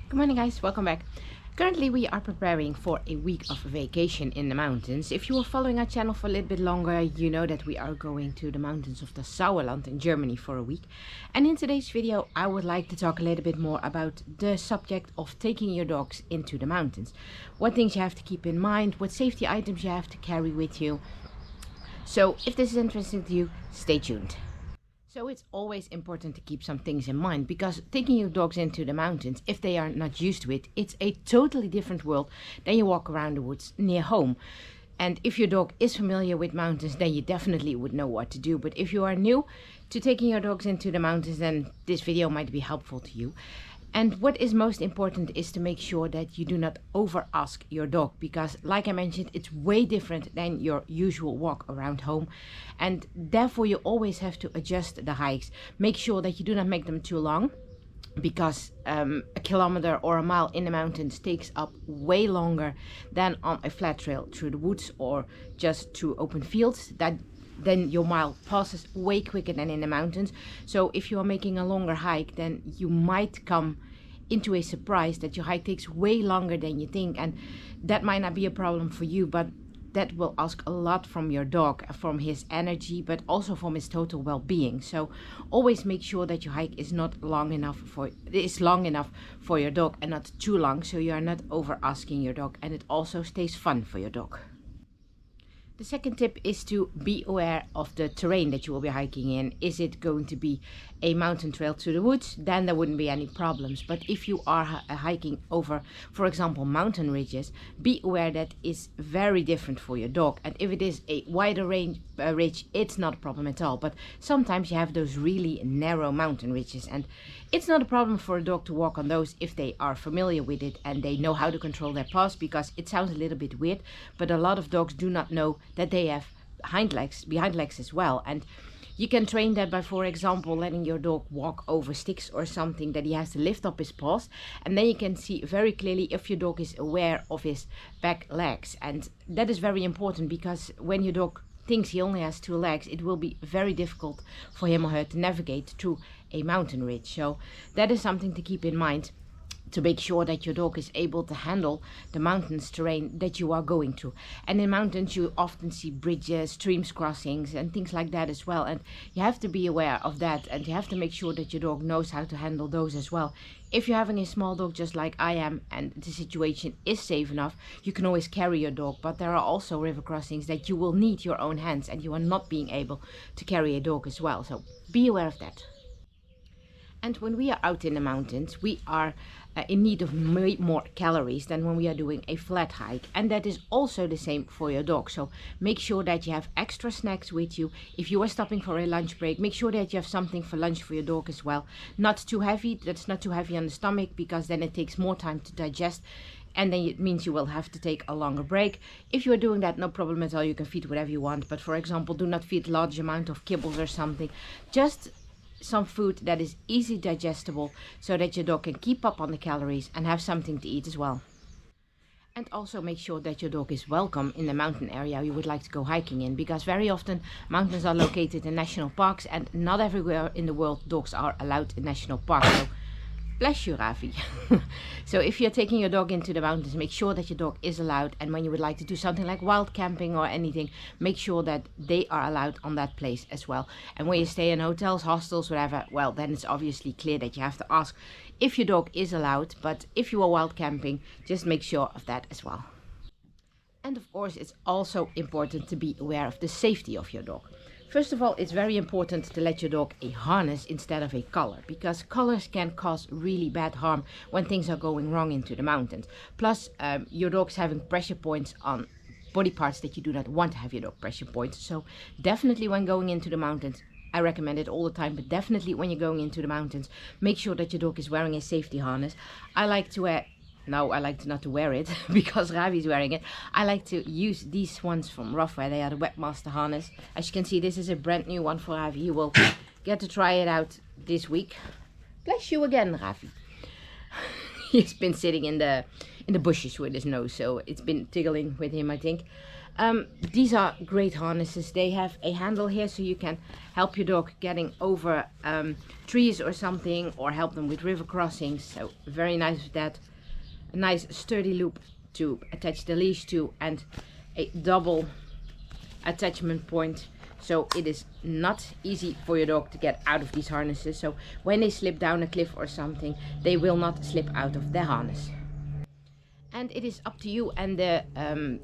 Good morning guys, welcome back. Currently we are preparing for a week of vacation in the mountains. If you are following our channel for a little bit longer, you know that we are going to the mountains of the Sauerland in Germany for a week. And in today's video I would like to talk a little bit more about the subject of taking your dogs into the mountains. What things you have to keep in mind, what safety items you have to carry with you. So if this is interesting to you, stay tuned. So it's always important to keep some things in mind, because taking your dogs into the mountains, if they are not used to it, it's a totally different world than you walk around the woods near home. And if your dog is familiar with mountains, then you definitely would know what to do. But if you are new to taking your dogs into the mountains, then this video might be helpful to you. And what is most important is to make sure that you do not over ask your dog, because like I mentioned, it's way different than your usual walk around home, and therefore you always have to adjust the hikes. Make sure that you do not make them too long, because a kilometer or a mile in the mountains takes up way longer than on a flat trail through the woods or just through open fields. Then your mile passes way quicker than in the mountains. So if you are making a longer hike, then you might come into a surprise that your hike takes way longer than you think, and that might not be a problem for you, but that will ask a lot from your dog, from his energy, but also from his total well-being. So always make sure that your hike is long enough for your dog and not too long, so you are not over asking your dog, and it also stays fun for your dog. The second tip is to be aware of the terrain that you will be hiking in. Is it going to be a mountain trail through the woods? Then there wouldn't be any problems. But if you are hiking over, for example, mountain ridges, be aware that it's very different for your dog. And if it is a wider ridge, it's not a problem at all. But sometimes you have those really narrow mountain ridges, and it's not a problem for a dog to walk on those if they are familiar with it and they know how to control their paws, because it sounds a little bit weird, but a lot of dogs do not know that they have behind legs as well. And you can train that by, for example, letting your dog walk over sticks or something that he has to lift up his paws, and then you can see very clearly if your dog is aware of his back legs. And that is very important, because when your dog thinks he only has two legs, it will be very difficult for him or her to navigate through a mountain ridge. So that is something to keep in mind, to make sure that your dog is able to handle the mountains terrain that you are going to. And in mountains you often see bridges, streams crossings and things like that as well, and you have to be aware of that, and you have to make sure that your dog knows how to handle those as well. If you're having a small dog just like I am and the situation is safe enough, you can always carry your dog, but there are also river crossings that you will need your own hands and you are not being able to carry a dog as well, so be aware of that. And when we are out in the mountains, we are in need of more calories than when we are doing a flat hike. And that is also the same for your dog. So make sure that you have extra snacks with you. If you are stopping for a lunch break, make sure that you have something for lunch for your dog as well. Not too heavy, that's not too heavy on the stomach, because then it takes more time to digest. And then it means you will have to take a longer break. If you are doing that, no problem at all, you can feed whatever you want. But for example, do not feed large amount of kibbles or something. Just some food that is easy digestible, so that your dog can keep up on the calories and have something to eat as well. And also make sure that your dog is welcome in the mountain area you would like to go hiking in, because very often mountains are located in national parks, and not everywhere in the world dogs are allowed in national parks. So bless you, Ravi. So if you're taking your dog into the mountains, make sure that your dog is allowed. And when you would like to do something like wild camping or anything, make sure that they are allowed on that place as well. And when you stay in hotels, hostels, whatever, well, then it's obviously clear that you have to ask if your dog is allowed. But if you are wild camping, just make sure of that as well. And of course, it's also important to be aware of the safety of your dog. First of all, it's very important to let your dog a harness instead of a collar, because collars can cause really bad harm when things are going wrong into the mountains. Plus, your dog's having pressure points on body parts that you do not want to have your dog pressure points. So definitely when going into the mountains, I recommend it all the time, but definitely when you're going into the mountains, make sure that your dog is wearing a safety harness. I like not to wear it because Ravi's wearing it. I like to use these ones from Roughwear. They are the Webmaster harness. As you can see, this is a brand new one for Ravi. You will get to try it out this week. Bless you again, Ravi. He's been sitting in the bushes with his nose, so it's been tickling with him, I think. These are great harnesses. They have a handle here so you can help your dog getting over trees or something, or help them with river crossings. So very nice with that. A nice sturdy loop to attach the leash to, and a double attachment point, so it is not easy for your dog to get out of these harnesses. So when they slip down a cliff or something, they will not slip out of the harness. And it is up to you and the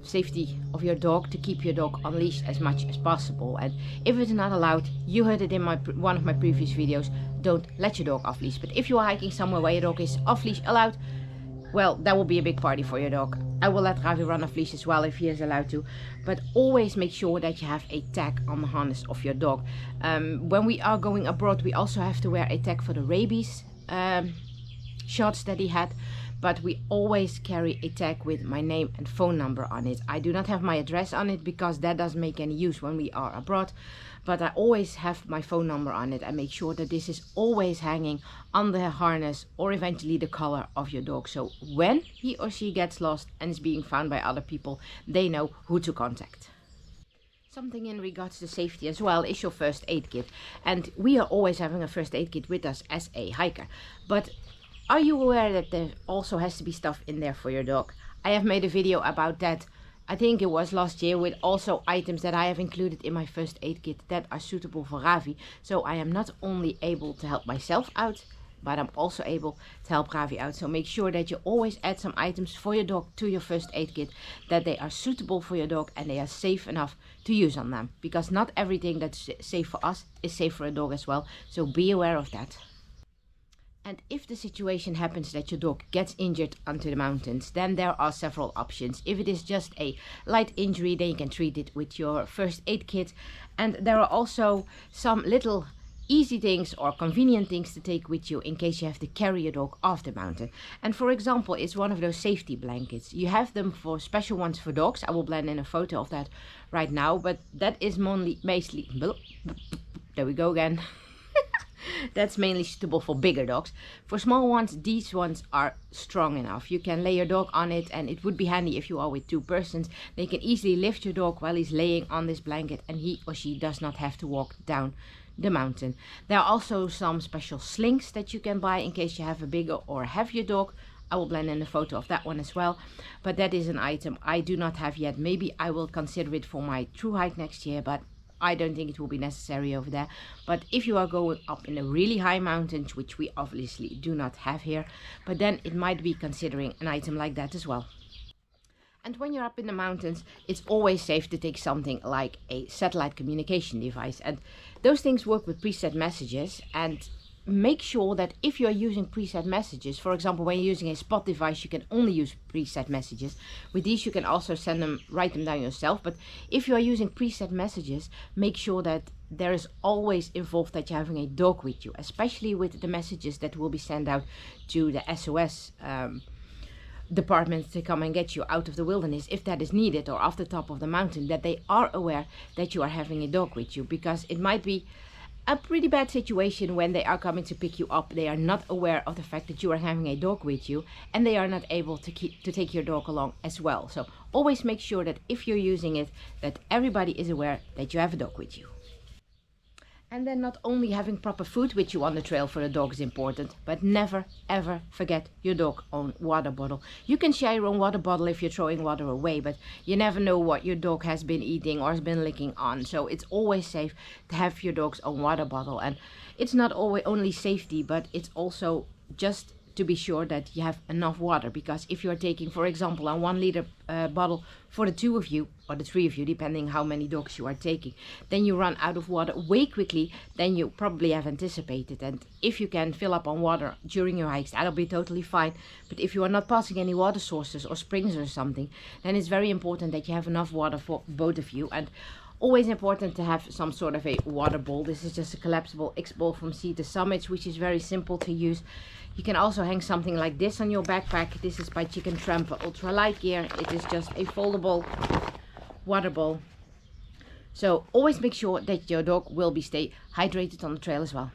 safety of your dog to keep your dog on leash as much as possible. And if it's not allowed, you heard it in one of my previous videos, don't let your dog off leash. But if you are hiking somewhere where your dog is off leash allowed, well, that will be a big party for your dog. I will let Ravi run off leash as well if he is allowed to. But always make sure that you have a tag on the harness of your dog. When we are going abroad, we also have to wear a tag for the rabies shots that he had. But we always carry a tag with my name and phone number on it. I do not have my address on it because that doesn't make any use when we are abroad. But I always have my phone number on it. I make sure that this is always hanging on the harness or eventually the collar of your dog. So when he or she gets lost and is being found by other people, they know who to contact. Something in regards to safety as well is your first aid kit. And we are always having a first aid kit with us as a hiker. But are you aware that there also has to be stuff in there for your dog? I have made a video about that, I think it was last year, with also items that I have included in my first aid kit that are suitable for Ravi. So I am not only able to help myself out, but I'm also able to help Ravi out. So make sure that you always add some items for your dog to your first aid kit, that they are suitable for your dog and they are safe enough to use on them. Because not everything that's safe for us is safe for a dog as well. So be aware of that. And if the situation happens that your dog gets injured onto the mountains, then there are several options. If it is just a light injury, then you can treat it with your first aid kit. And there are also some little easy things or convenient things to take with you in case you have to carry your dog off the mountain. And for example, it's one of those safety blankets. You have them for special ones for dogs. I will blend in a photo of that right now, but that is mainly, there we go again. That's mainly suitable for bigger dogs. For small ones, these ones are strong enough. You can lay your dog on it, and it would be handy if you are with two persons. They can easily lift your dog while he's laying on this blanket, and he or she does not have to walk down the mountain. There are also some special slings that you can buy in case you have a bigger or heavier dog. I will blend in a photo of that one as well. But that is an item I do not have yet. Maybe I will consider it for my true hike next year, but I don't think it will be necessary over there. But if you are going up in the really high mountains, which we obviously do not have here, but then it might be considering an item like that as well. And when you're up in the mountains, it's always safe to take something like a satellite communication device. And those things work with preset messages. And make sure that if you're using preset messages, for example, when you're using a spot device, you can only use preset messages. With these, you can also write them down yourself. But if you are using preset messages, make sure that there is always involved that you're having a dog with you, especially with the messages that will be sent out to the SOS departments to come and get you out of the wilderness if that is needed, or off the top of the mountain, that they are aware that you are having a dog with you, because it might be a pretty bad situation when they are coming to pick you up. They are not aware of the fact that you are having a dog with you, and they are not able to take your dog along as well. So always make sure that if you're using it, that everybody is aware that you have a dog with you. And then not only having proper food with you on the trail for the dog is important, but never ever forget your dog's own water bottle. You can share your own water bottle if you're throwing water away, but you never know what your dog has been eating or has been licking on. So it's always safe to have your dog's own water bottle. And it's not always only safety, but it's also just to be sure that you have enough water. Because if you're taking, for example, a 1 liter bottle for the 2 of you or the 3 of you, depending how many dogs you are taking, then you run out of water way quickly than you probably have anticipated. And if you can fill up on water during your hikes, that'll be totally fine. But if you are not passing any water sources or springs or something, then it's very important that you have enough water for both of you. And always important to have some sort of a water bowl. This is just a collapsible X-bowl from Sea to Summits, which is very simple to use. You can also hang something like this on your backpack. This is by Chicken Tramper Ultra Light Gear. It is just a foldable water bowl. So always make sure that your dog will stay hydrated on the trail as well.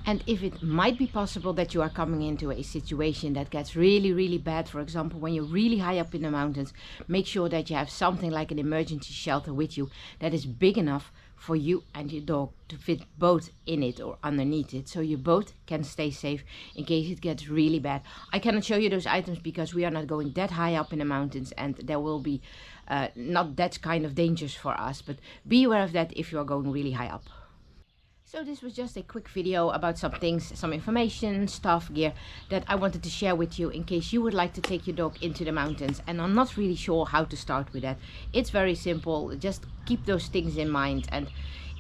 And if it might be possible that you are coming into a situation that gets really, really bad, for example, when you're really high up in the mountains, make sure that you have something like an emergency shelter with you that is big enough for you and your dog to fit both in it or underneath it, so you both can stay safe in case it gets really bad. I cannot show you those items because we are not going that high up in the mountains, and there will be not that kind of dangers for us, but be aware of that if you are going really high up. So this was just a quick video about some things, some information, stuff, gear that I wanted to share with you in case you would like to take your dog into the mountains and I'm not really sure how to start with that. It's very simple, just keep those things in mind, and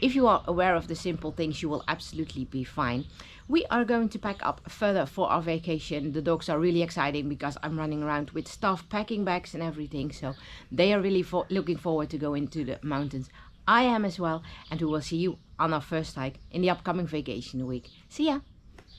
if you are aware of the simple things you will absolutely be fine. We are going to pack up further for our vacation. The dogs are really exciting because I'm running around with stuff, packing bags and everything, so they are really looking forward to go into the mountains. I am as well, and we will see you on our first hike in the upcoming vacation week. See ya!